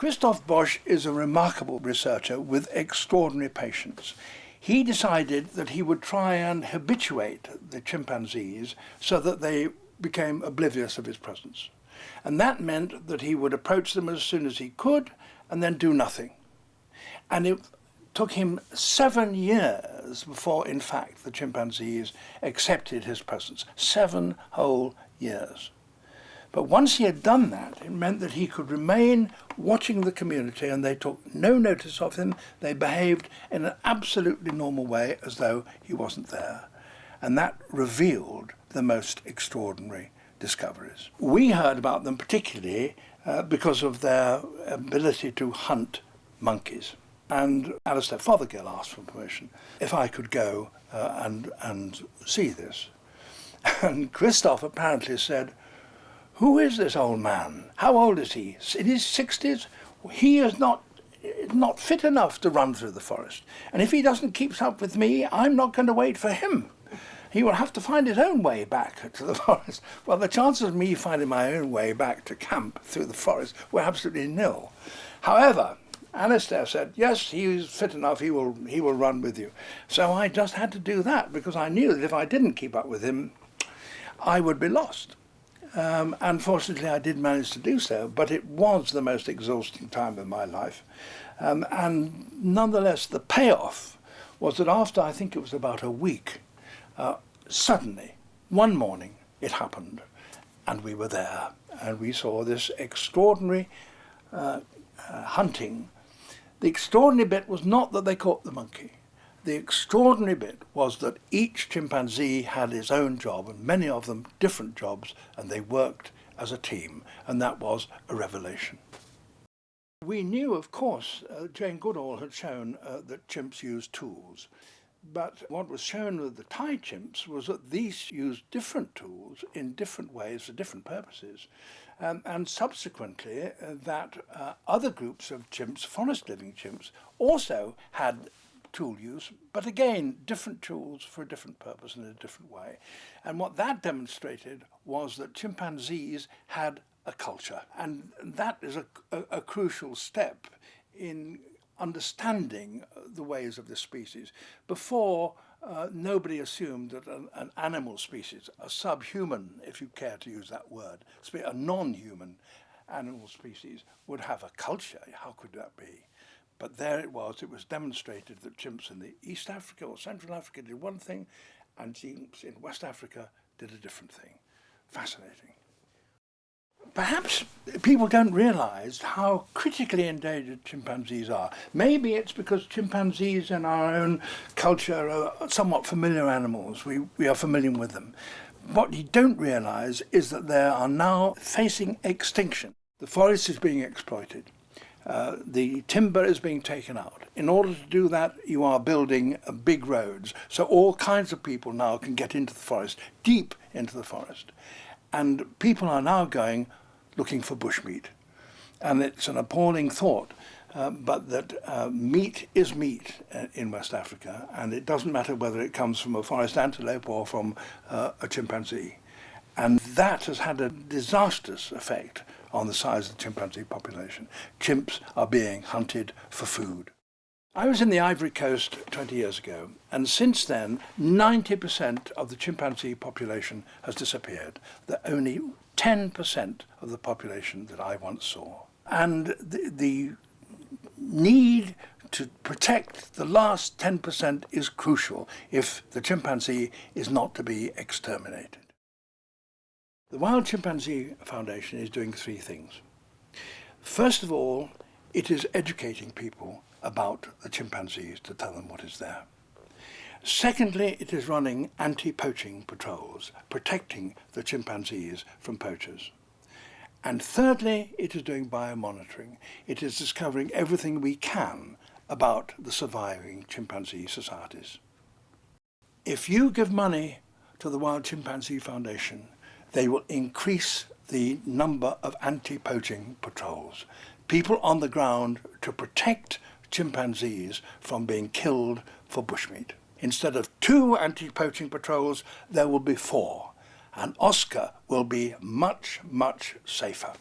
Christoph Bosch is a remarkable researcher with extraordinary patience. He decided that he would try and habituate the chimpanzees so that they became oblivious of his presence. And that meant that he would approach them as soon as he could and then do nothing. And it took him 7 years before, in fact, the chimpanzees accepted his presence. 7 whole years. But once he had done that, it meant that he could remain watching the community, and they took no notice of him. They behaved in an absolutely normal way as though he wasn't there. And that revealed the most extraordinary discoveries. We heard about them particularly because of their ability to hunt monkeys. And Alistair Fothergill asked for permission if I could go and see this. And Christoph apparently said, "Who is this old man? How old is he? In his 60s? He is not fit enough to run through the forest. And if he doesn't keep up with me, I'm not going to wait for him. He will have to find his own way back to the forest." Well, the chances of me finding my own way back to camp through the forest were absolutely nil. However, Alistair said, yes, he's fit enough, he will run with you. So I just had to do that because I knew that if I didn't keep up with him, I would be lost. Unfortunately, I did manage to do so, but it was the most exhausting time of my life. And nonetheless, the payoff was that after, I think it was about a week, suddenly, one morning, it happened, and we were there, and we saw this extraordinary hunting. The extraordinary bit was not that they caught the monkey. The extraordinary bit was that each chimpanzee had his own job, and many of them different jobs, and they worked as a team, and that was a revelation. We knew, of course, Jane Goodall had shown that chimps use tools, but what was shown with the Thai chimps was that these used different tools in different ways for different purposes, and subsequently that other groups of chimps, forest-living chimps, also had tool use, but again, different tools for a different purpose in a different way. And what that demonstrated was that chimpanzees had a culture, and that is a crucial step in understanding the ways of this species. Before, nobody assumed that an animal species, a subhuman, if you care to use that word, a non-human animal species, would have a culture. How could that be? But there it was demonstrated that chimps in the East Africa or Central Africa did one thing, and chimps in West Africa did a different thing. Fascinating. Perhaps people don't realize how critically endangered chimpanzees are. Maybe it's because chimpanzees in our own culture are somewhat familiar animals. We are familiar with them. What you don't realize is that they are now facing extinction. The forest is being exploited. The timber is being taken out. In order to do that, you are building big roads. So all kinds of people now can get into the forest, deep into the forest. And people are now looking for bushmeat. And it's an appalling thought, but that meat is meat in West Africa, and it doesn't matter whether it comes from a forest antelope or from a chimpanzee. And that has had a disastrous effect on the size of the chimpanzee population. Chimps are being hunted for food. I was in the Ivory Coast 20 years ago, and since then 90% of the chimpanzee population has disappeared. There are only 10% of the population that I once saw. And the need to protect the last 10% is crucial if the chimpanzee is not to be exterminated. The Wild Chimpanzee Foundation is doing 3 things. First of all, it is educating people about the chimpanzees to tell them what is there. Secondly, it is running anti-poaching patrols, protecting the chimpanzees from poachers. And thirdly, it is doing biomonitoring. It is discovering everything we can about the surviving chimpanzee societies. If you give money to the Wild Chimpanzee Foundation, they will increase the number of anti-poaching patrols, people on the ground to protect chimpanzees from being killed for bushmeat. Instead of 2 anti-poaching patrols, there will be 4, and Oscar will be much, much safer.